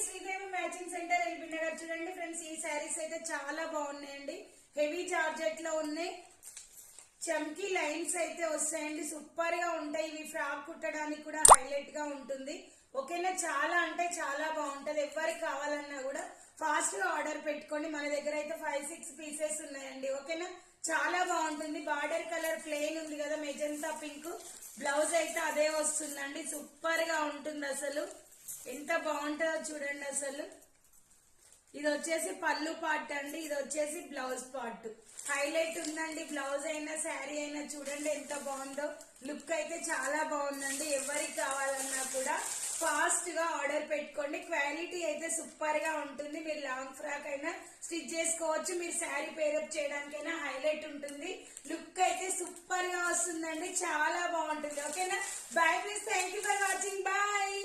Sridevi matching centre LB Nagar. చూడండి friends, ఈ శారీస్ అయితే చాలా బాగున్నాయండి. హెవీ జార్జెట్ లో ఉన్నాయి. చమ్కీ లైన్స్ అయితే వస్తాయండి. సూపర్ గా ఉంటాయి. ఇవి ఫ్రాక్ కుట్టడానికి కూడా హైలైట్ గా ఉంటుంది. ఓకేనా, చాలా అంటే చాలా బాగుంటది. ఎవరికి కావాలన్నా కూడా ఫాస్ట్ గా ఆర్డర్ పెట్టుకోండి. మన దగ్గర అయితే 5-6 పీసెస్ ఉన్నాయండి. ఓకేనా, చాలా బాగుంటుంది. బార్డర్ కలర్ ప్లెయిన్ ఉంది కదా, మెజంతా పింక్. బ్లౌజ్ అయితే అదే వస్తుందండి. సూపర్ గా ఉంటుంది. అసలు ఎంత బాగుంటుందో చూడండి. అసలు ఇది వచ్చేసి పళ్ళు పార్ట్ అండి. ఇది వచ్చేసి బ్లౌజ్ పార్ట్. హైలైట్ ఉందండి. బ్లౌజ్ అయినా శారీ అయినా చూడండి ఎంత బాగుందో. లుక్ అయితే చాలా బాగుందండి. ఎవరికి కావాలన్నా కూడా ఫాస్ట్ గా ఆర్డర్ పెట్టుకోండి. క్వాలిటీ అయితే సూపర్ గా ఉంటుంది. మీరు లాంగ్ ఫ్రాక్ అయినా స్టిచ్ చేసుకోవచ్చు. మీరు శారీ పేరప్ చేయడానికైనా హైలైట్ ఉంటుంది. లుక్ అయితే సూపర్ గా వస్తుందండి. చాలా బాగుంటుంది. ఓకేనా, bye friends, thank you for watching. Bye.